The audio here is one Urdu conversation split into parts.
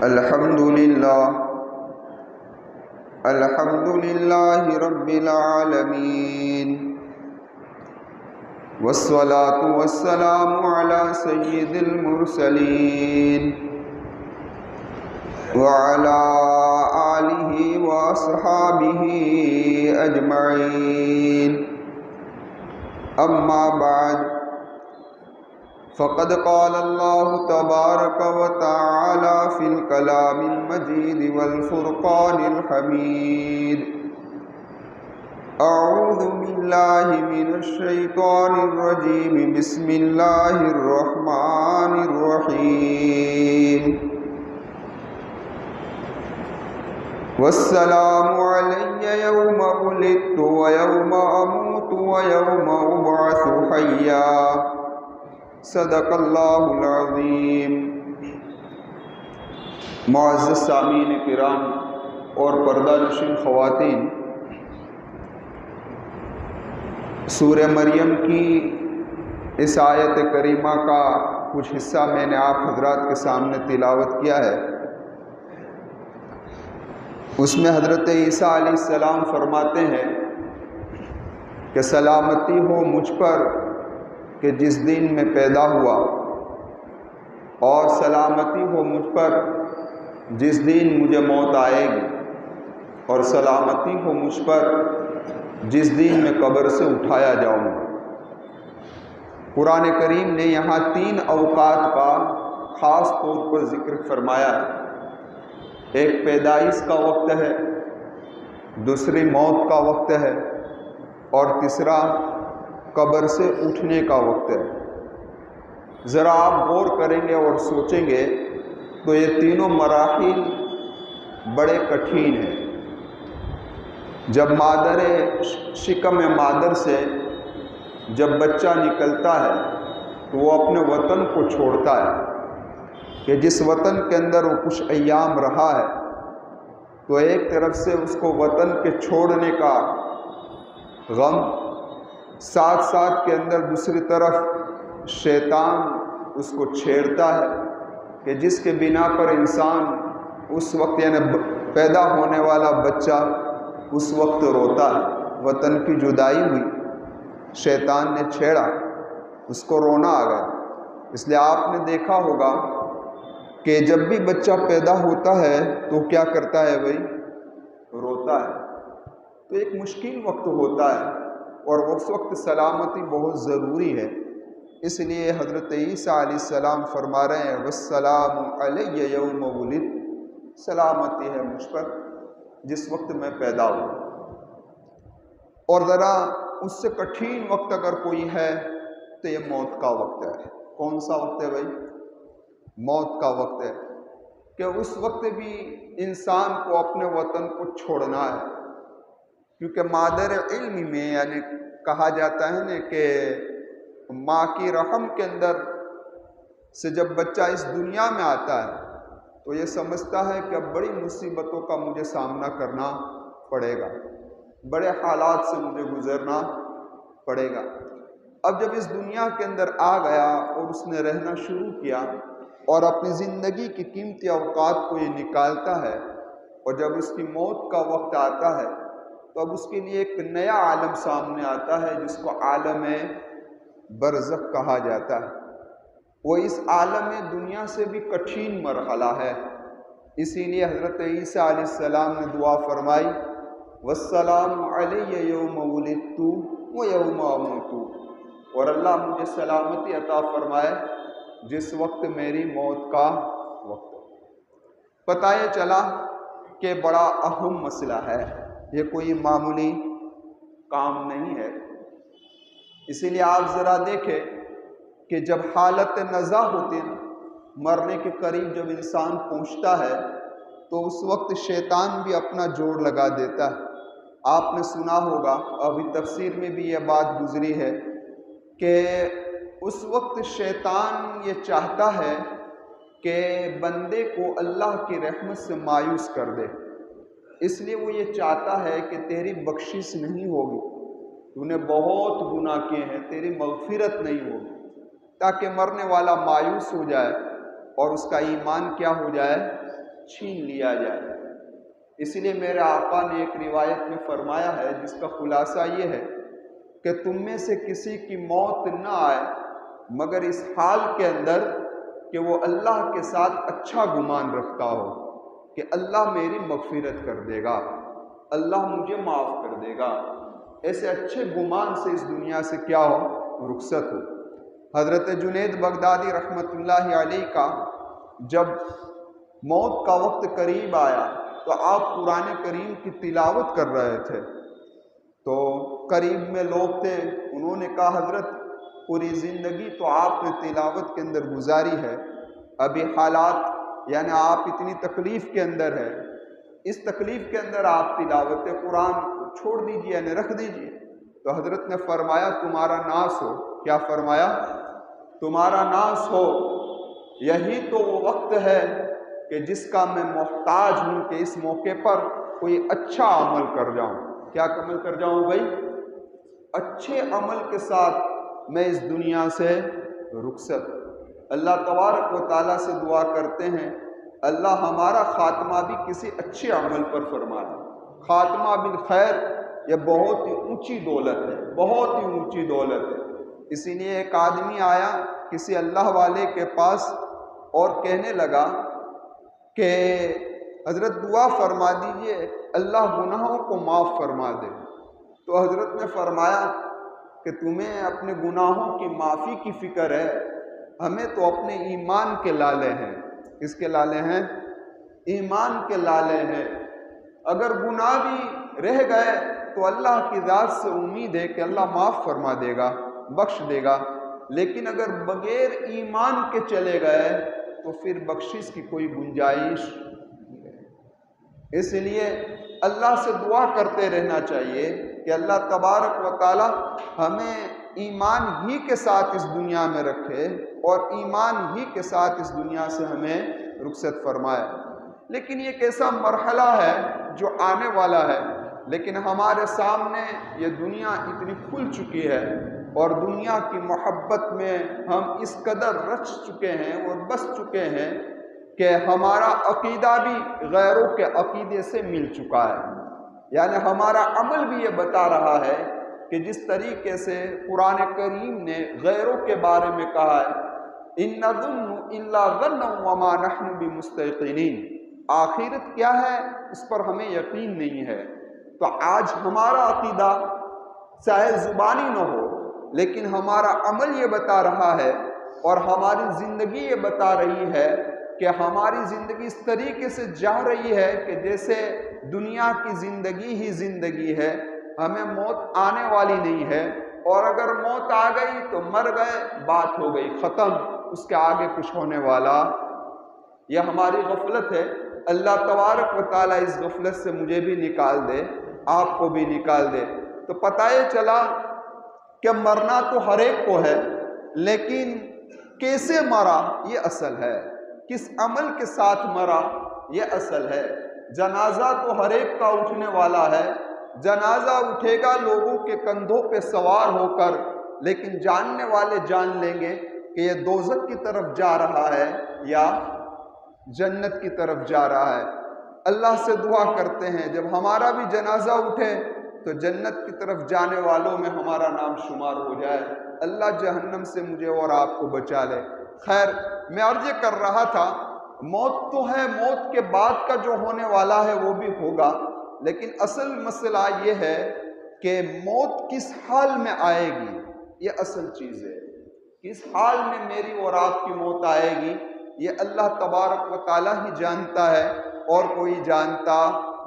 الحمد للہ رب العالمین والصلاة والسلام علی سید المرسلین وعلی آلہ واصحابہ اجمعین، اما بعد فقد قال اللہ تبارک وتعالی فی الکلام المجید والفرقان الحمید۔ اعوذ باللہ من الشیطان الرجیم، بسم اللہ الرحمن الرحیم۔ والسلام علی یوم ولدت ویوم اموت ویوم ابعث حیا، صدق اللہ العظیم۔ معزز سامعین کرام اور پردہ نشین خواتین، سورہ مریم کی اس آیت کریمہ کا کچھ حصہ میں نے آپ حضرات کے سامنے تلاوت کیا ہے۔ اس میں حضرت عیسیٰ علیہ السلام فرماتے ہیں کہ سلامتی ہو مجھ پر کہ جس دن میں پیدا ہوا، اور سلامتی ہو مجھ پر جس دن مجھے موت آئے گی، اور سلامتی ہو مجھ پر جس دن میں قبر سے اٹھایا جاؤں گا۔ قرآن کریم نے یہاں 3 اوقات کا خاص طور پر ذکر فرمایا ہے۔ ایک پیدائش کا وقت ہے، دوسری موت کا وقت ہے، اور تیسرا قبر سے اٹھنے کا وقت ہے۔ ذرا آپ غور کریں گے اور سوچیں گے تو یہ تینوں مراحل بڑے کٹھین ہیں۔ جب مادر شکم مادر سے جب بچہ نکلتا ہے تو وہ اپنے وطن کو چھوڑتا ہے کہ جس وطن کے اندر وہ کچھ ایام رہا ہے، تو ایک طرف سے اس کو وطن کے چھوڑنے کا غم، ساتھ ساتھ کے اندر دوسری طرف شیطان اس کو چھیڑتا ہے کہ جس کے بنا پر انسان اس وقت یعنی پیدا ہونے والا بچہ اس وقت روتا ہے۔ وطن کی جدائی ہوئی، شیطان نے چھیڑا، اس کو رونا آ گیا۔ اس لیے آپ نے دیکھا ہوگا کہ جب بھی بچہ پیدا ہوتا ہے تو کیا کرتا ہے بھائی؟ روتا ہے۔ تو ایک مشکل وقت ہوتا ہے، اور اس وقت سلامتی بہت ضروری ہے۔ اس لیے حضرت عیسیٰ علیہ السلام فرما رہے ہیں والسلام علی یوم ولدت، سلامتی ہے مجھ پر جس وقت میں پیدا ہوں۔ اور ذرا اس سے کٹھین وقت اگر کوئی ہے تو یہ موت کا وقت ہے۔ کون سا وقت ہے بھائی؟ موت کا وقت ہے، کہ اس وقت بھی انسان کو اپنے وطن کو چھوڑنا ہے، کیونکہ مادر علم میں یعنی کہا جاتا ہے نا کہ ماں کی رحم کے اندر سے جب بچہ اس دنیا میں آتا ہے تو یہ سمجھتا ہے کہ اب بڑی مصیبتوں کا مجھے سامنا کرنا پڑے گا، بڑے حالات سے مجھے گزرنا پڑے گا۔ اب جب اس دنیا کے اندر آ گیا اور اس نے رہنا شروع کیا اور اپنی زندگی کی قیمتی اوقات کو یہ نکالتا ہے، اور جب اس کی موت کا وقت آتا ہے تو اب اس کے لیے ایک نیا عالم سامنے آتا ہے جس کو عالم برزخ کہا جاتا ہے۔ وہ اس عالم دنیا سے بھی کٹھین مرحلہ ہے۔ اسی لیے حضرت عیسیٰ علیہ السلام نے دعا فرمائی والسلام علی یوم ولدت ویوم اموت، اور اللہ مجھے سلامتی عطا فرمائے جس وقت میری موت کا وقت ہو۔ پتہ یہ چلا کہ بڑا اہم مسئلہ ہے، یہ کوئی معمولی کام نہیں ہے۔ اسی لیے آپ ذرا دیکھیں کہ جب حالت نزا ہوتی ہے، مرنے کے قریب جب انسان پہنچتا ہے تو اس وقت شیطان بھی اپنا جوڑ لگا دیتا ہے۔ آپ نے سنا ہوگا، ابھی تفسیر میں بھی یہ بات گزری ہے کہ اس وقت شیطان یہ چاہتا ہے کہ بندے کو اللہ کی رحمت سے مایوس کر دے، اس لیے وہ یہ چاہتا ہے کہ تیری بخشش نہیں ہوگی، تو نے بہت گناہ کیے ہیں، تیری مغفرت نہیں ہوگی، تاکہ مرنے والا مایوس ہو جائے اور اس کا ایمان کیا ہو جائے؟ چھین لیا جائے۔ اس لیے میرے آقا نے ایک روایت میں فرمایا ہے جس کا خلاصہ یہ ہے کہ تم میں سے کسی کی موت نہ آئے مگر اس حال کے اندر کہ وہ اللہ کے ساتھ اچھا گمان رکھتا ہو کہ اللہ میری مغفرت کر دے گا، اللہ مجھے معاف کر دے گا۔ ایسے اچھے گمان سے اس دنیا سے کیا ہو؟ رخصت ہو۔ حضرت جنید بغدادی رحمۃ اللہ علیہ کا جب موت کا وقت قریب آیا تو آپ قرآن کریم کی تلاوت کر رہے تھے، تو قریب میں لوگ تھے، انہوں نے کہا حضرت پوری زندگی تو آپ نے تلاوت کے اندر گزاری ہے، ابھی حالات یعنی آپ اتنی تکلیف کے اندر ہے، اس تکلیف کے اندر آپ تلاوت قرآن چھوڑ دیجیے یعنی رکھ دیجیے۔ تو حضرت نے فرمایا تمہارا ناس ہو۔ کیا فرمایا؟ تمہارا ناس ہو، یہی تو وہ وقت ہے کہ جس کا میں محتاج ہوں کہ اس موقع پر کوئی اچھا عمل کر جاؤں۔ کیا عمل کر جاؤں بھائی؟ اچھے عمل کے ساتھ میں اس دنیا سے رخصت۔ اللہ تبارک و تعالیٰ سے دعا کرتے ہیں اللہ ہمارا خاتمہ بھی کسی اچھے عمل پر فرما دے۔ خاتمہ بالخیر یہ بہت ہی اونچی دولت ہے، بہت ہی اونچی دولت ہے۔ اسی لیے ایک آدمی آیا کسی اللہ والے کے پاس اور کہنے لگا کہ حضرت دعا فرما دیجئے اللہ گناہوں کو معاف فرما دے۔ تو حضرت نے فرمایا کہ تمہیں اپنے گناہوں کی معافی کی فکر ہے، ہمیں تو اپنے ایمان کے لالے ہیں۔ کس کے لالے ہیں؟ ایمان کے لالے ہیں۔ اگر گناہ بھی رہ گئے تو اللہ کی ذات سے امید ہے کہ اللہ معاف فرما دے گا، بخش دے گا، لیکن اگر بغیر ایمان کے چلے گئے تو پھر بخشش کی کوئی گنجائش نہیں ہے۔ اس لیے اللہ سے دعا کرتے رہنا چاہیے کہ اللہ تبارک و تعالی ہمیں ایمان ہی کے ساتھ اس دنیا میں رکھے اور ایمان ہی کے ساتھ اس دنیا سے ہمیں رخصت فرمائے۔ لیکن یہ کیسا مرحلہ ہے جو آنے والا ہے، لیکن ہمارے سامنے یہ دنیا اتنی کھل چکی ہے اور دنیا کی محبت میں ہم اس قدر رچ چکے ہیں اور بس چکے ہیں کہ ہمارا عقیدہ بھی غیروں کے عقیدے سے مل چکا ہے۔ یعنی ہمارا عمل بھی یہ بتا رہا ہے کہ جس طریقے سے قرآن کریم نے غیروں کے بارے میں کہا ہے إِن نَظُنُّ إِلَّا ظَنًّا وَمَا نَحْنُ بِمُسْتَيْقِنِينَ، آخرت کیا ہے اس پر ہمیں یقین نہیں ہے۔ تو آج ہمارا عقیدہ چاہے زبانی نہ ہو لیکن ہمارا عمل یہ بتا رہا ہے اور ہماری زندگی یہ بتا رہی ہے کہ ہماری زندگی اس طریقے سے جا رہی ہے کہ جیسے دنیا کی زندگی ہی زندگی ہے، ہمیں موت آنے والی نہیں ہے، اور اگر موت آ گئی تو مر گئے، بات ہو گئی ختم، اس کے آگے کچھ ہونے والا۔ یہ ہماری غفلت ہے۔ اللہ تبارک و تعالیٰ اس غفلت سے مجھے بھی نکال دے، آپ کو بھی نکال دے۔ تو پتہ یہ چلا کہ مرنا تو ہر ایک کو ہے، لیکن کیسے مرا یہ اصل ہے، کس عمل کے ساتھ مرا یہ اصل ہے۔ جنازہ تو ہر ایک کا اٹھنے والا ہے، جنازہ اٹھے گا لوگوں کے کندھوں پہ سوار ہو کر، لیکن جاننے والے جان لیں گے کہ یہ دوزخ کی طرف جا رہا ہے یا جنت کی طرف جا رہا ہے۔ اللہ سے دعا کرتے ہیں جب ہمارا بھی جنازہ اٹھے تو جنت کی طرف جانے والوں میں ہمارا نام شمار ہو جائے۔ اللہ جہنم سے مجھے اور آپ کو بچا لے۔ خیر، میں عرض یہ کر رہا تھا موت تو ہے، موت کے بعد کا جو ہونے والا ہے وہ بھی ہوگا، لیکن اصل مسئلہ یہ ہے کہ موت کس حال میں آئے گی، یہ اصل چیز ہے۔ کس حال میں میری اور آپ کی موت آئے گی یہ اللہ تبارک و تعالیٰ ہی جانتا ہے اور کوئی جانتا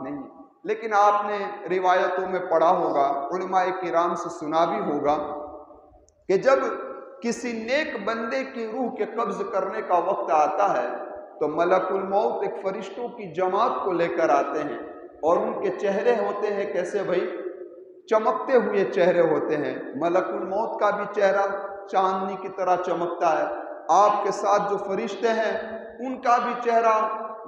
نہیں۔ لیکن آپ نے روایتوں میں پڑھا ہوگا، علماء کرام سے سنا بھی ہوگا کہ جب کسی نیک بندے کی روح کے قبض کرنے کا وقت آتا ہے تو ملک الموت ایک فرشتوں کی جماعت کو لے کر آتے ہیں، اور ان کے چہرے ہوتے ہیں کیسے بھائی؟ چمکتے ہوئے چہرے ہوتے ہیں۔ ملک الموت کا بھی چہرہ چاندنی کی طرح چمکتا ہے، آپ کے ساتھ جو فرشتے ہیں ان کا بھی چہرہ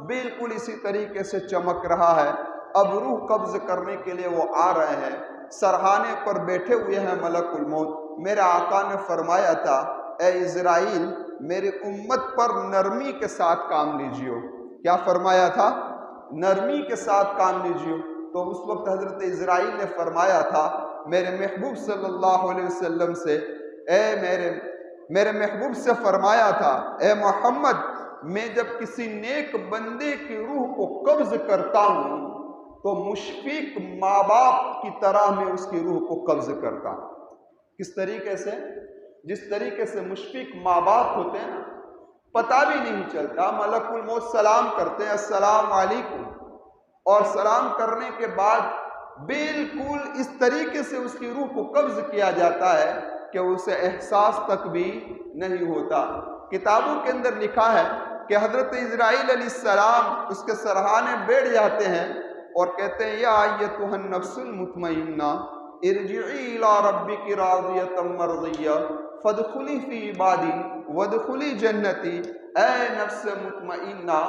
بالکل اسی طریقے سے چمک رہا ہے۔ اب روح قبض کرنے کے لیے وہ آ رہے ہیں، سرہانے پر بیٹھے ہوئے ہیں ملک الموت۔ میرے آقا نے فرمایا تھا اے عزرائیل میری امت پر نرمی کے ساتھ کام لیجیے، کیا فرمایا تھا؟ نرمی کے ساتھ کام لیجیے۔ تو اس وقت حضرت اسرائیل نے فرمایا تھا میرے محبوب صلی اللہ علیہ وسلم سے، اے میرے محبوب سے فرمایا تھا، اے محمد، میں جب کسی نیک بندے کی روح کو قبض کرتا ہوں تو مشفق ماں باپ کی طرح میں اس کی روح کو قبض کرتا ہوں۔ کس طریقے سے؟ جس طریقے سے مشفق ماں باپ ہوتے ہیں نا، پتہ بھی نہیں چلتا، ملک الموت سلام کرتے ہیں السلام علیکم، اور سلام کرنے کے بعد بالکل اس طریقے سے اس کی روح کو قبض کیا جاتا ہے کہ اسے احساس تک بھی نہیں ہوتا۔ کتابوں کے اندر لکھا ہے کہ حضرت اسرائیل علیہ السلام اس کے سرحانے بیٹھ جاتے ہیں اور کہتے ہیں یا ایتھا النفس المطمئنہ ارجعی الی ربک راضیۃ مرضیہ فادخلی فی عبادی وادخلی جنتی، اے نفس مطمئنہ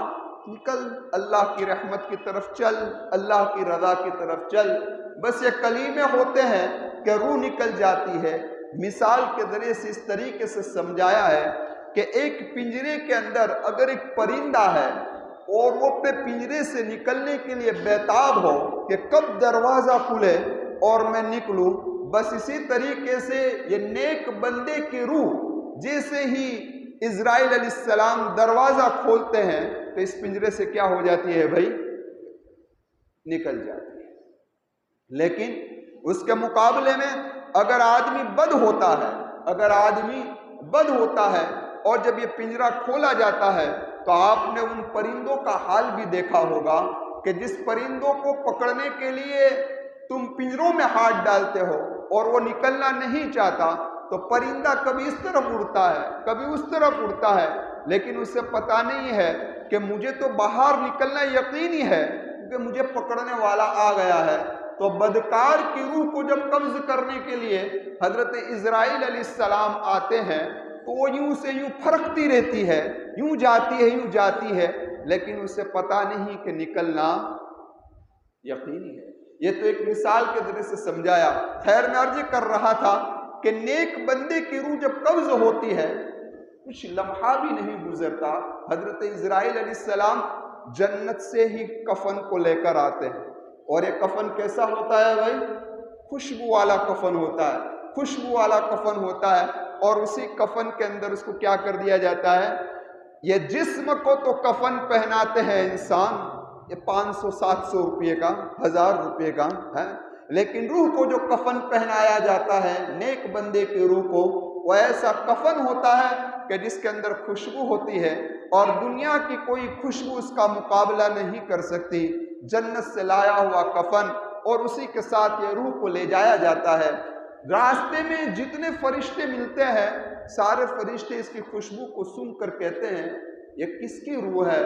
نکل اللہ کی رحمت کی طرف چل، اللہ کی رضا کی طرف چل۔ بس یہ کلمے ہوتے ہیں کہ روح نکل جاتی ہے۔ مثال کے ذریعے سے اس طریقے سے سمجھایا ہے کہ ایک پنجرے کے اندر اگر ایک پرندہ ہے اور وہ اپنے پنجرے سے نکلنے کے لیے بیتاب ہو کہ کب دروازہ کھلے اور میں نکلوں، بس اسی طریقے سے یہ نیک بندے کی روح جیسے ہی اسرائیل علیہ السلام دروازہ کھولتے ہیں تو اس پنجرے سے کیا ہو جاتی ہے بھائی؟ نکل جاتی ہے۔ لیکن اس کے مقابلے میں اگر آدمی بد ہوتا ہے اور جب یہ پنجرہ کھولا جاتا ہے تو آپ نے ان پرندوں کا حال بھی دیکھا ہوگا کہ جس پرندوں کو پکڑنے کے لیے تم پنجروں میں ہاتھ ڈالتے ہو اور وہ نکلنا نہیں چاہتا تو پرندہ کبھی اس طرف اڑتا ہے کبھی اس طرف اڑتا ہے، لیکن اسے پتہ نہیں ہے کہ مجھے تو باہر نکلنا یقینی ہے کیونکہ مجھے پکڑنے والا آ گیا ہے۔ تو بدکار کی روح کو جب قبض کرنے کے لیے حضرت اسرائیل علیہ السلام آتے ہیں تو وہ یوں سے یوں پھرکتی رہتی ہے، یوں جاتی ہے، لیکن اسے پتہ نہیں کہ نکلنا یقینی ہے۔ یہ تو ایک مثال کے ذریعے سے سمجھایا۔ خیر میں عرض کر رہا تھا کہ نیک بندے کی روح جب قبض ہوتی ہے کچھ لمحہ بھی نہیں گزرتا، حضرت اسرائیل علیہ السلام جنت سے ہی کفن کو لے کر آتے ہیں، اور یہ کفن کیسا ہوتا ہے بھائی؟ خوشبو والا کفن ہوتا ہے، اور اسی کفن کے اندر اس کو کیا کر دیا جاتا ہے؟ یہ جسم کو تو کفن پہناتے ہیں انسان، یہ 500-700 روپے کا، 1000 روپے کا ہے، لیکن روح کو جو کفن پہنایا جاتا ہے نیک بندے کی روح کو، وہ ایسا کفن ہوتا ہے کہ جس کے اندر خوشبو ہوتی ہے اور دنیا کی کوئی خوشبو اس کا مقابلہ نہیں کر سکتی۔ جنت سے لایا ہوا کفن، اور اسی کے ساتھ یہ روح کو لے جایا جاتا ہے۔ راستے میں جتنے فرشتے ملتے ہیں سارے فرشتے اس کی خوشبو کو سن کر کہتے ہیں یہ کس کی روح ہے؟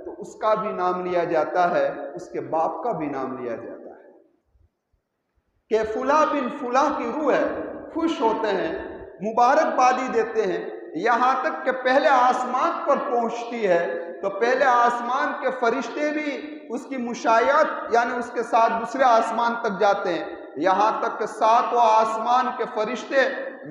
تو اس کا بھی نام لیا جاتا ہے، اس کے باپ کا بھی نام لیا جاتا ہے کہ فلاں بن فلاں کی روح ہے۔ خوش ہوتے ہیں، مبارکبادی دیتے ہیں، یہاں تک کہ پہلے آسمان پر پہنچتی ہے تو پہلے آسمان کے فرشتے بھی اس کی مشایعت یعنی اس کے ساتھ دوسرے آسمان تک جاتے ہیں، یہاں تک کہ 7 آسمان کے فرشتے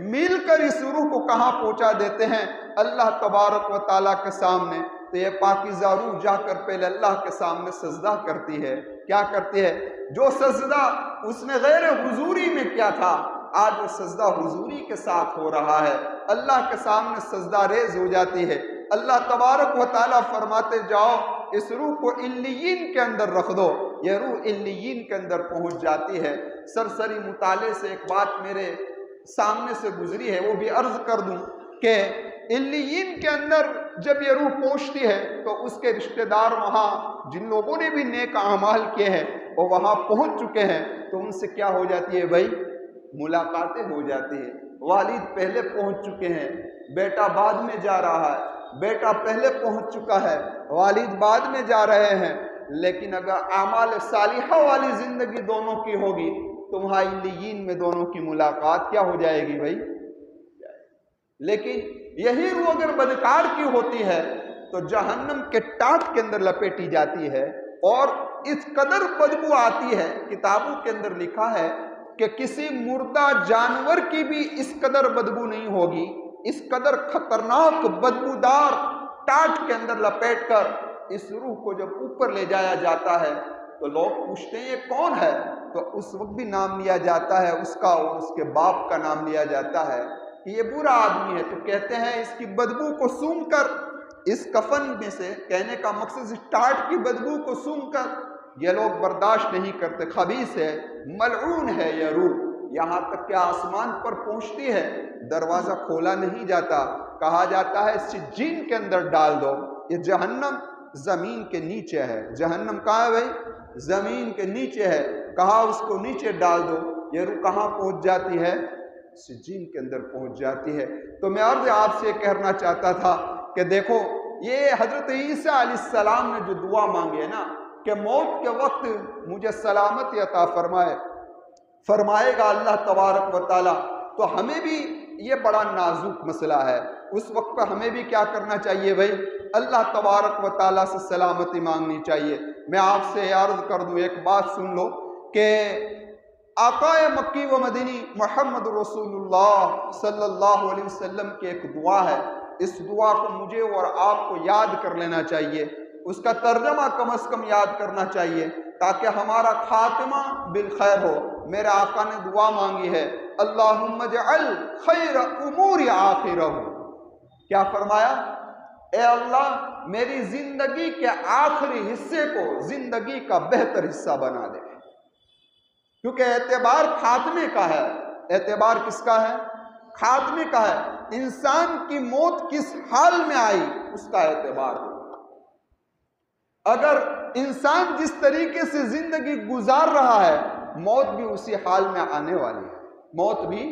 مل کر اس روح کو کہاں پہنچا دیتے ہیں؟ اللہ تبارک و تعالیٰ کے سامنے۔ تو یہ پاکیزہ روح جا کر پہلے اللہ کے سامنے سجدہ کرتی ہے۔ کیا کرتی ہے؟ جو سجدہ اس نے غیر حضوری میں کیا تھا آج وہ سجدہ حضوری کے ساتھ ہو رہا ہے، اللہ کے سامنے سجدہ ریز ہو جاتی ہے۔ اللہ تبارک و تعالیٰ فرماتے جاؤ اس روح کو علیین کے اندر رکھ دو، یہ روح علیین کے اندر پہنچ جاتی ہے۔ سرسری مطالعے سے ایک بات میرے سامنے سے گزری ہے، وہ بھی عرض کر دوں کہ علیین کے اندر جب یہ روح پہنچتی ہے تو اس کے رشتہ دار وہاں جن لوگوں نے بھی نیک اعمال کیے ہیں وہ وہاں پہنچ چکے ہیں، تو ان سے کیا ہو جاتی ہے بھائی؟ ملاقاتیں ہو جاتی ہیں۔ والد پہلے پہنچ چکے ہیں، بیٹا بعد میں جا رہا ہے، بیٹا پہلے پہنچ چکا ہے، والد بعد میں جا رہے ہیں، لیکن اگر اعمال صالحہ والی زندگی دونوں کی ہوگی تو وہاں علیین میں دونوں کی ملاقات کیا ہو جائے گی بھائی؟ لیکن یہی روح اگر بدکار کی ہوتی ہے تو جہنم کے ٹاٹ کے اندر لپیٹی جاتی ہے، اور اس قدر بدبو آتی ہے، کتابوں کے اندر لکھا ہے کہ کسی مردہ جانور کی بھی اس قدر بدبو نہیں ہوگی، اس قدر خطرناک بدبودار ٹاٹ کے اندر لپیٹ کر اس روح کو جب اوپر لے جایا جاتا ہے تو لوگ پوچھتے ہیں یہ کون ہے، تو اس وقت بھی نام لیا جاتا ہے اس کا اور اس کے باپ کا نام لیا جاتا ہے کہ یہ برا آدمی ہے، تو کہتے ہیں اس کی بدبو کو سونگھ کر، اس کفن میں سے، کہنے کا مقصد اس ٹاٹ کی بدبو کو سونگھ کر یہ لوگ برداشت نہیں کرتے، خبیث ہے، ملعون ہے یہ روح، یہاں تک کہ آسمان پر پہنچتی ہے، دروازہ کھولا نہیں جاتا، کہا جاتا ہے سجین کے اندر ڈال دو۔ یہ جہنم زمین کے نیچے ہے، جہنم کہاں ہے بھائی؟ زمین کے نیچے ہے، کہا اس کو نیچے ڈال دو، یہ روح کہاں پہنچ جاتی ہے؟ سجین کے اندر پہنچ جاتی ہے۔ تو میں عرض آپ سے کہنا چاہتا تھا کہ دیکھو یہ حضرت عیسیٰ علیہ السلام نے جو دعا مانگی ہے نا کہ موت کے وقت مجھے سلامتی عطا فرمائے گا اللہ تبارک و تعالی، تو ہمیں بھی یہ بڑا نازک مسئلہ ہے، اس وقت پر ہمیں بھی کیا کرنا چاہیے بھائی؟ اللہ تبارک و تعالیٰ سے سلامتی مانگنی چاہیے۔ میں آپ سے عرض کر دوں، ایک بات سن لو کہ آقا مکی و مدنی محمد رسول اللہ صلی اللہ علیہ وسلم کی ایک دعا ہے، اس دعا کو مجھے اور آپ کو یاد کر لینا چاہیے، اس کا ترجمہ کم از کم یاد کرنا چاہیے تاکہ ہمارا خاتمہ بالخیر ہو۔ میرے آقا نے دعا مانگی ہے، اللہم اجعل خیر امور آخرہ، کیا فرمایا؟ اے اللہ میری زندگی کے آخری حصے کو زندگی کا بہتر حصہ بنا دے، کیونکہ اعتبار خاتمے کا ہے۔ اعتبار کس کا ہے؟ خاتمے کا ہے۔ انسان کی موت کس حال میں آئی اس کا اعتبار ہے۔ اگر انسان جس طریقے سے زندگی گزار رہا ہے موت بھی اسی حال میں آنے والی ہے، موت بھی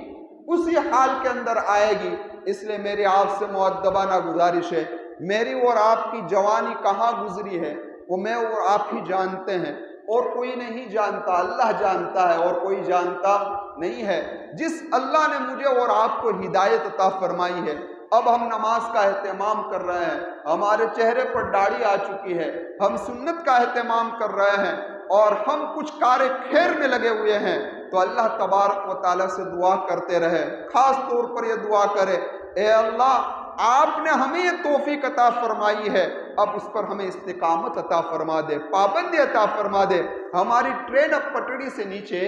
اسی حال کے اندر آئے گی۔ اس لیے میری آپ سے مؤدبانہ گزارش ہے، میری اور آپ کی جوانی کہاں گزری ہے وہ میں اور آپ ہی جانتے ہیں، اور کوئی نہیں جانتا، اللہ جانتا ہے اور کوئی جانتا نہیں ہے۔ جس اللہ نے مجھے اور آپ کو ہدایت عطا فرمائی ہے، اب ہم نماز کا اہتمام کر رہے ہیں، ہمارے چہرے پر داڑھی آ چکی ہے، ہم سنت کا اہتمام کر رہے ہیں اور ہم کچھ کار خیر میں لگے ہوئے ہیں، تو اللہ تبارک و تعالیٰ سے دعا کرتے رہے، خاص طور پر یہ دعا کرے، اے اللہ آپ نے ہمیں یہ توفیق عطا فرمائی ہے، اب اس پر ہمیں استقامت عطا فرما دے، پابندی عطا فرما دے، ہماری ٹرین اب پٹڑی سے نیچے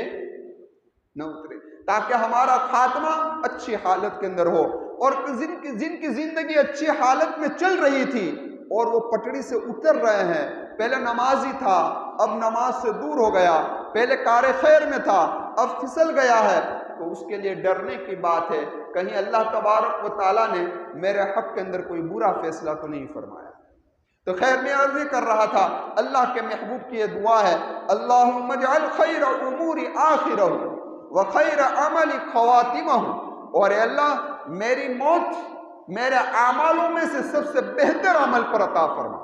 نہ اترے، تاکہ ہمارا خاتمہ اچھی حالت کے اندر ہو۔ اور جن کی زندگی اچھی حالت میں چل رہی تھی اور وہ پٹڑی سے اتر رہے ہیں، پہلے نمازی تھا اب نماز سے دور ہو گیا، پہلے کار خیر میں تھا اب پھسل گیا ہے، تو اس کے لیے ڈرنے کی بات ہے، کہیں اللہ تبارک و تعالیٰ نے میرے حق کے اندر کوئی برا فیصلہ تو نہیں فرمایا۔ تو خیر میں عرض کر رہا تھا، اللہ کے محبوب کی یہ دعا ہے، اللہم اجعل خیر امور آخرہ وخیر عمل خواتمہ، اور اے اللہ میری موت میرے اعمالوں میں سے سب سے بہتر عمل پر عطا فرما،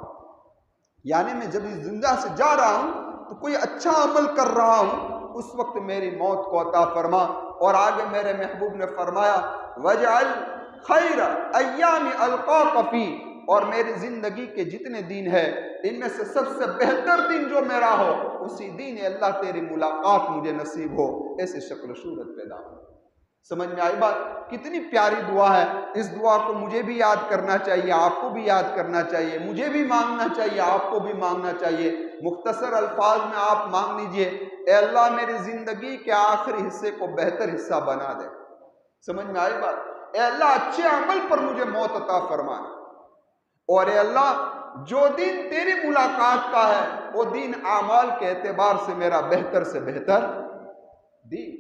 یعنی میں جب اس زندہ سے جا رہا ہوں تو کوئی اچھا عمل کر رہا ہوں، اس وقت میری موت کو عطا فرما۔ اور آگے میرے محبوب نے فرمایا وجعل خیر ایام القاک فی، اور میری زندگی کے جتنے دن ہیں ان میں سے سب سے بہتر دن جو میرا ہو اسی دن اللہ تیری ملاقات مجھے نصیب ہو، ایسی شکل و صورت پیدا ہو۔ سمجھ میں آئی بات؟ کتنی پیاری دعا ہے، اس دعا کو مجھے بھی یاد کرنا چاہیے، آپ کو بھی یاد کرنا چاہیے، مجھے بھی مانگنا چاہیے، آپ کو بھی مانگنا چاہیے۔ مختصر الفاظ میں آپ مانگ لیجئے، اے اللہ میری زندگی کے آخری حصے کو بہتر حصہ بنا دے۔ سمجھ میں آئی بات؟ اے اللہ اچھے عمل پر مجھے موت عطا فرما، اور اے اللہ جو دن تیری ملاقات کا ہے وہ دن اعمال کے اعتبار سے میرا بہتر سے بہتر دن۔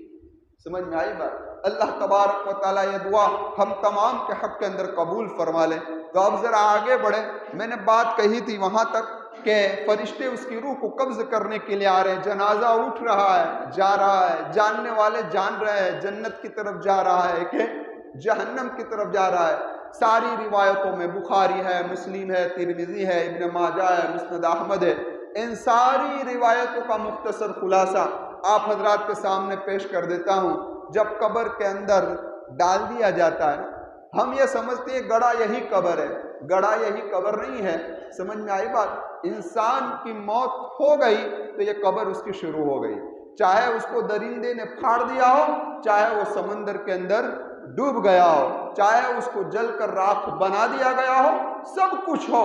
سمجھ میں آئی بات؟ اللہ تبارک و تعالیٰ یہ دعا ہم تمام کے حق کے اندر قبول فرما لے۔ تو اب ذرا آگے بڑھے، میں نے بات کہی تھی وہاں تک کہ فرشتے اس کی روح کو قبض کرنے کے لیے آ رہے ہیں، جنازہ اٹھ رہا ہے، جا رہا ہے، جاننے والے جان رہے ہیں جنت کی طرف جا رہا ہے کہ جہنم کی طرف جا رہا ہے۔ ساری روایتوں میں بخاری ہے، مسلم ہے، ترمذی ہے، ابن ماجہ ہے، مسند احمد ہے، ان ساری روایتوں کا مختصر خلاصہ آپ حضرات کے سامنے پیش کر دیتا ہوں۔ جب قبر کے اندر ڈال دیا جاتا ہے، ہم یہ سمجھتے ہیں گڑھا یہی قبر ہے، گڑھا یہی قبر نہیں ہے۔ سمجھ میں آئی بات؟ انسان کی موت ہو گئی تو یہ قبر اس کی شروع ہو گئی، چاہے اس کو درندے نے پھاڑ دیا ہو، چاہے وہ سمندر کے اندر ڈوب گیا ہو، چاہے اس کو جل کر راکھ بنا دیا گیا ہو، سب کچھ ہو،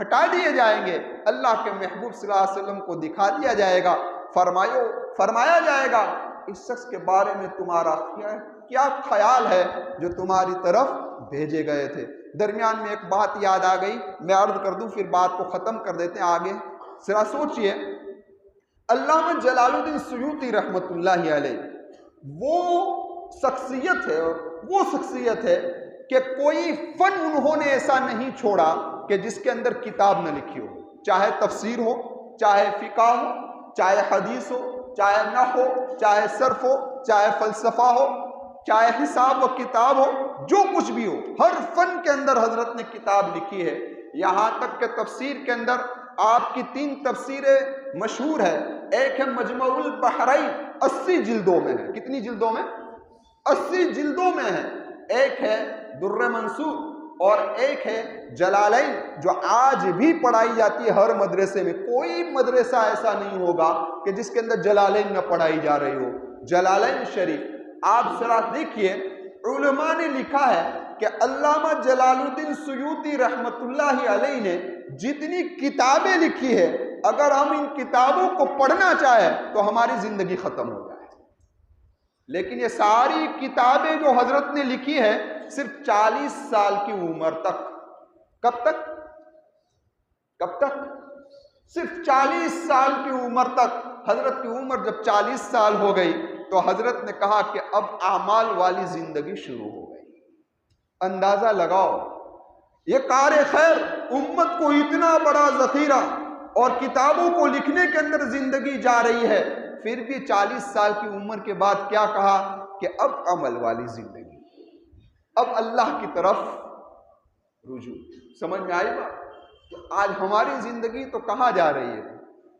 ہٹا دیے جائیں گے، اللہ کے محبوب صلی اللہ علیہ وسلم کو دکھا دیا جائے گا، فرمایا جائے گا اس شخص کے بارے میں تمہارا کیا خیال ہے جو تمہاری طرف بھیجے گئے تھے۔ درمیان میں ایک بات یاد آ گئی، میں عرض کر دوں پھر بات کو ختم کر دیتے ہیں آگے۔ ذرا سوچئے، علامہ جلال الدین سیوطی رحمۃ اللہ علیہ وہ شخصیت ہے کہ کوئی فن انہوں نے ایسا نہیں چھوڑا کہ جس کے اندر کتاب نہ لکھی ہو، چاہے تفسیر ہو، چاہے فقہ ہو، چاہے حدیث ہو، چاہے نحو ہو، چاہے صرف ہو، چاہے فلسفہ ہو، چاہے حساب و کتاب ہو، جو کچھ بھی ہو، ہر فن کے اندر حضرت نے کتاب لکھی ہے۔ یہاں تک کہ تفسیر کے اندر آپ کی 3 تفسیریں مشہور ہے، ایک ہے مجمع البحرین 80 جلدوں میں ہے، کتنی جلدوں میں؟ 80 جلدوں میں ہے، ایک ہے در منصور اور ایک ہے جلالین جو آج بھی پڑھائی جاتی ہے ہر مدرسے میں۔ کوئی مدرسہ ایسا نہیں ہوگا کہ جس کے اندر جلالین نہ پڑھائی جا رہی ہو۔ جلالین شریف آپ ذرا دیکھیے، علماء نے لکھا ہے کہ علامہ جلال الدین سیوطی رحمت اللہ علیہ نے جتنی کتابیں لکھی ہے، اگر ہم ان کتابوں کو پڑھنا چاہیں تو ہماری زندگی ختم ہو جائے، لیکن یہ ساری کتابیں جو حضرت نے لکھی ہے صرف 40 سال کی عمر تک۔ کب تک؟ صرف 40 سال کی عمر تک۔ حضرت کی عمر جب 40 سال ہو گئی تو حضرت نے کہا کہ اب اعمال والی زندگی شروع ہو گئی۔ اندازہ لگاؤ، یہ کار خیر امت کو اتنا بڑا ذخیرہ اور کتابوں کو لکھنے کے اندر زندگی جا رہی ہے، پھر بھی 40 سال کی عمر کے بعد کیا کہا کہ اب عمل والی زندگی، اب اللہ کی طرف رجوع۔ سمجھ میں آئی بات؟ تو آج ہماری زندگی تو کہاں جا رہی ہے؟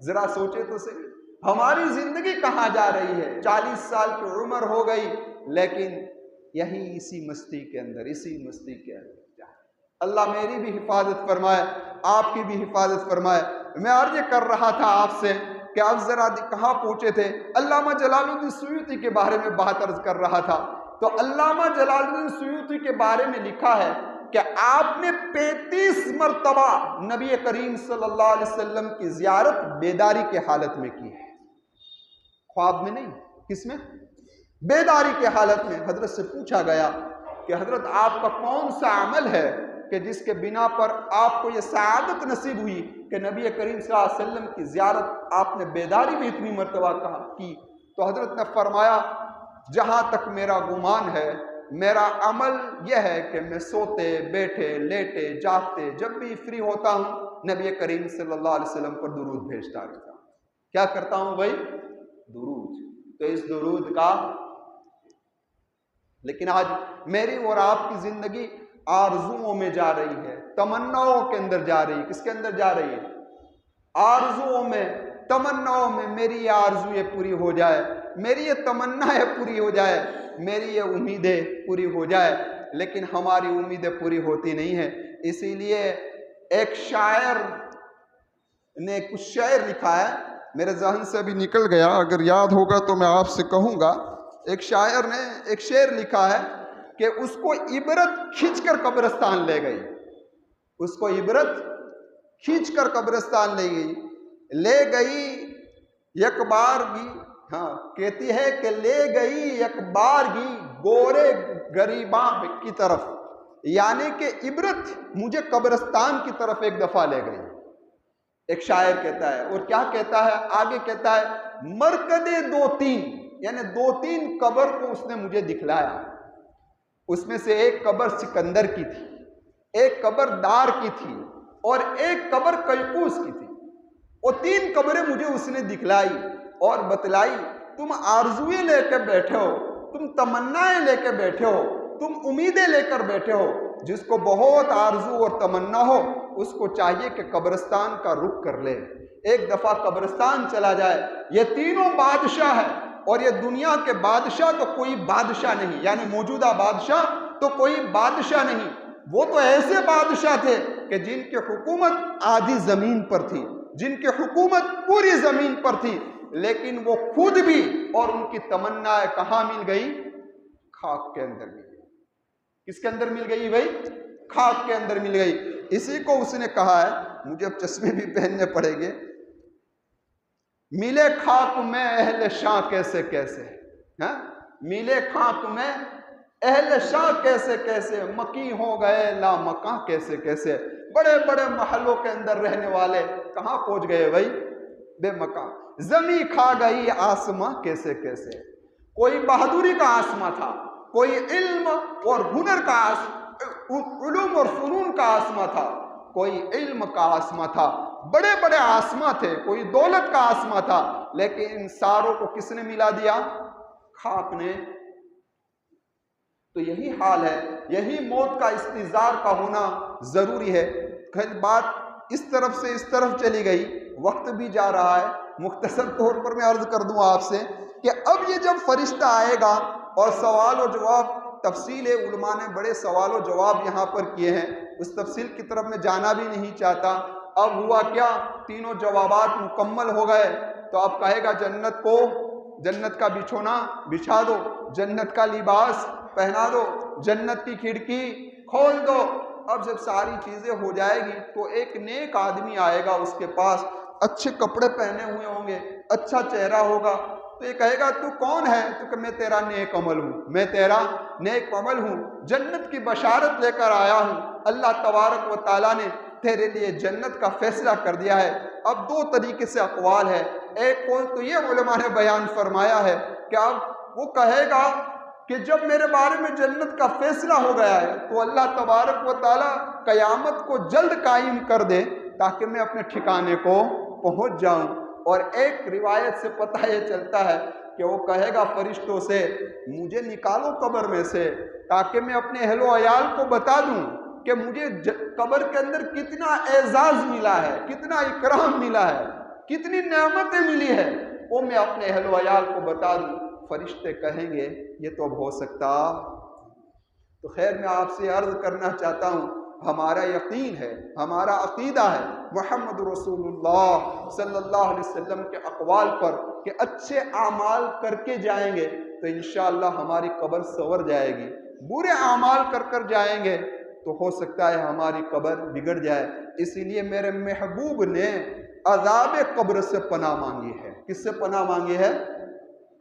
ذرا سوچے تو صحیح، ہماری زندگی کہاں جا رہی ہے؟ 40 سال کی عمر ہو گئی لیکن یہی اسی مستی کے اندر جا۔ اللہ میری بھی حفاظت فرمائے، آپ کی بھی حفاظت فرمائے۔ میں عرض کر رہا تھا آپ سے کہ آپ ذرا کہاں پہنچے تھے؟ علامہ جلال الدین سیوطی کے بارے میں بات عرض کر رہا تھا۔ تو علامہ جلال الدین سیوطی کے بارے میں لکھا ہے کہ آپ نے 35 مرتبہ نبی کریم صلی اللہ علیہ وسلم کی زیارت بیداری کے حالت میں کی ہے، خواب میں نہیں، کس میں؟ بیداری کے حالت میں۔ حضرت سے پوچھا گیا کہ حضرت آپ کا کون سا عمل ہے کہ جس کے بنا پر آپ کو یہ سعادت نصیب ہوئی کہ نبی کریم صلی اللہ علیہ وسلم کی زیارت آپ نے بیداری میں اتنی مرتبہ کی؟ تو حضرت نے فرمایا جہاں تک میرا گمان ہے میرا عمل یہ ہے کہ میں سوتے بیٹھے لیٹے جاگتے جب بھی فری ہوتا ہوں نبی کریم صلی اللہ علیہ وسلم پر درود بھیجتا رہتا ہوں۔ کیا کرتا ہوں بھائی؟ درود۔ تو اس درود کا، لیکن آج میری اور آپ کی زندگی آرزوؤں میں جا رہی ہے، تمناؤں کے اندر جا رہی ہے۔ کس کے اندر جا رہی ہے؟ آرزوؤں میں، تمناؤں میں۔ میری یہ آرزو یہ پوری ہو جائے، میری یہ تمنا یہ پوری ہو جائے، میری یہ امیدیں پوری ہو جائے، لیکن ہماری امیدیں پوری ہوتی نہیں ہیں۔ اسی لیے ایک شاعر نے کچھ شعر لکھا ہے، میرے ذہن سے ابھی نکل گیا، اگر یاد ہوگا تو میں آپ سے کہوں گا۔ ایک شاعر نے ایک شعر لکھا ہے کہ اس کو عبرت کھینچ کر قبرستان لے گئی، اس کو عبرت کھینچ کر قبرستان لے گئی یک بارگی، ہاں کہتی ہے کہ لے گئی یک بارگی گورے گریباں کی طرف، یعنی کہ عبرت مجھے قبرستان کی طرف ایک دفعہ لے گئی۔ ایک شاعر کہتا ہے، اور کیا کہتا ہے آگے؟ کہتا ہے مرکدے 2-3، یعنی 2-3 قبر کو اس نے مجھے دکھلایا، اس میں سے ایک قبر سکندر کی تھی، ایک قبر دار کی تھی اور ایک قبر قیقوس کی تھی، اور 3 قبریں مجھے اس نے دکھلائی اور بتلائی تم آرزویں لے کے بیٹھے ہو، تم تمنائیں لے کے بیٹھے ہو، تم امیدیں لے کر بیٹھے ہو۔ جس کو بہت آرزو اور تمنا ہو اس کو چاہیے کہ قبرستان کا رخ کر لے، ایک دفعہ قبرستان چلا جائے۔ یہ تینوں بادشاہ ہے، اور یہ دنیا کے بادشاہ تو کوئی بادشاہ نہیں، یعنی موجودہ بادشاہ تو کوئی بادشاہ نہیں، وہ تو ایسے بادشاہ تھے کہ جن کی حکومت آدھی زمین پر تھی، جن کی حکومت پوری زمین پر تھی، لیکن وہ خود بھی اور ان کی تمنا کہاں مل گئی؟ خاک کے اندر مل گئی۔ کس کے اندر مل گئی بھائی؟ خاک کے اندر مل گئی۔ اسی کو اس نے کہا ہے، مجھے اب چشمے بھی پہننے پڑیں گے، ملے خاک میں اہل شاہ کیسے کیسے، ہاں ملے خاک میں اہل شاہ کیسے کیسے، مکی ہو گئے لا مکاں کیسے کیسے، بڑے بڑے محلوں کے اندر رہنے والے کہاں پہنچ گئے بھائی؟ بے مکان۔ زمیں کھا گئی آسماں کیسے کیسے، کوئی بہادری کا آسماں تھا، کوئی علم اور ہنر کا علوم اور فنون کا آسماں تھا، کوئی علم کا آسماں تھا، بڑے بڑے آسماں تھے، کوئی دولت کا آسماں تھا، لیکن ان ساروں کو کس نے ملا دیا؟ خاک نے۔ تو یہی حال ہے، یہی موت کا استظار کا ہونا ضروری ہے۔ بات اس طرف سے اس طرف چلی گئی، وقت بھی جا رہا ہے، مختصر طور پر میں عرض کر دوں آپ سے کہ اب یہ جب فرشتہ آئے گا اور سوال و جواب، تفصیل علماء نے بڑے سوال و جواب یہاں پر کیے ہیں، اس تفصیل کی طرف میں جانا بھی نہیں چاہتا۔ اب ہوا کیا، تینوں جوابات مکمل ہو گئے، تو اب کہے گا جنت کو، جنت کا بچھونا بچھا دو، جنت کا لباس پہنا دو، جنت کی کھڑکی کھول دو۔ اب جب ساری چیزیں ہو جائے گی تو ایک نیک آدمی آئے گا، اس کے پاس اچھے کپڑے پہنے ہوئے ہوں گے، اچھا چہرہ ہوگا، تو یہ کہے گا تو کون ہے؟ تو کہ میں تیرا نیک عمل ہوں، میں تیرا نیک عمل ہوں، جنت کی بشارت لے کر آیا ہوں، اللہ تبارک و تعالیٰ نے تیرے لیے جنت کا فیصلہ کر دیا ہے۔ اب دو طریقے سے اقوال ہے، ایک قول تو یہ علماء نے بیان فرمایا ہے کہ اب وہ کہے گا کہ جب میرے بارے میں جنت کا فیصلہ ہو گیا ہے تو اللہ تبارک و تعالیٰ قیامت کو جلد قائم کر دے تاکہ میں اپنے ٹھکانے کو پہنچ جاؤں۔ اور ایک روایت سے پتہ یہ چلتا ہے کہ وہ کہے گا فرشتوں سے مجھے نکالو قبر میں سے تاکہ میں اپنے اہل و عیال کو بتا دوں کہ مجھے قبر کے اندر کتنا اعزاز ملا ہے، کتنا اکرام ملا ہے، کتنی نعمتیں ملی ہے، وہ میں اپنے اہل و عیال کو بتا دوں۔ فرشتے کہیں گے یہ تو اب ہو سکتا۔ تو خیر میں آپ سے عرض کرنا چاہتا ہوں، ہمارا یقین ہے، ہمارا عقیدہ ہے محمد رسول اللہ صلی اللہ علیہ وسلم کے اقوال پر کہ اچھے اعمال کر کے جائیں گے تو انشاءاللہ ہماری قبر سنور جائے گی، برے اعمال کر جائیں گے تو ہو سکتا ہے ہماری قبر بگڑ جائے۔ اسی لیے میرے محبوب نے عذاب قبر سے پناہ مانگی ہے۔ کس سے پناہ مانگی ہے؟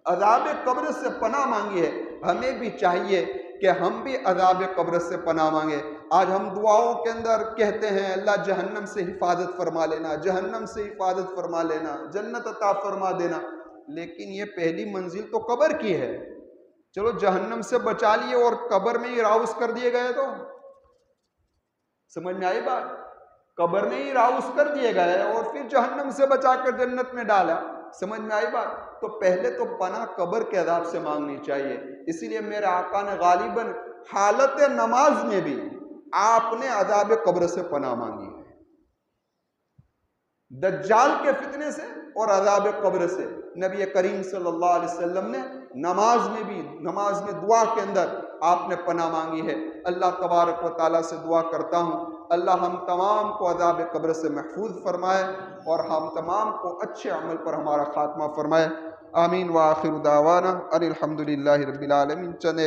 عذاب قبر سے پناہ مانگی ہے۔ ہمیں بھی چاہیے کہ ہم بھی عذاب قبر سے پناہ مانگے۔ آج ہم دعاؤں کے اندر کہتے ہیں اللہ جہنم سے حفاظت فرما لینا، جہنم سے حفاظت فرما لینا، جنت عطا فرما دینا، لیکن یہ پہلی منزل تو قبر کی ہے۔ چلو جہنم سے بچا لیے اور قبر میں ہی راؤس کر دیے گئے تو سمجھ میں آئی بات؟ قبر میں ہی راؤس کر دیے گئے اور پھر جہنم سے بچا کر جنت میں ڈالا، سمجھ میں آئی بات؟ تو پہلے تو پناہ قبر کے عذاب سے مانگنی چاہیے۔ اسی لیے میرے آقا نے غالباً حالت نماز میں بھی آپ نے عذاب قبر سے پناہ مانگی ہے، دجال کے فتنے سے اور عذاب قبر سے۔ نبی کریم صلی اللہ علیہ وسلم نے نماز میں بھی، نماز میں دعا کے اندر آپ نے پناہ مانگی ہے۔ اللہ تبارک و تعالیٰ سے دعا کرتا ہوں اللہ ہم تمام کو عذاب قبر سے محفوظ فرمائے اور ہم تمام کو اچھے عمل پر ہمارا خاتمہ فرمائے۔ آمین وآخر دعوانا ان الحمدللہ رب العالمین۔ چند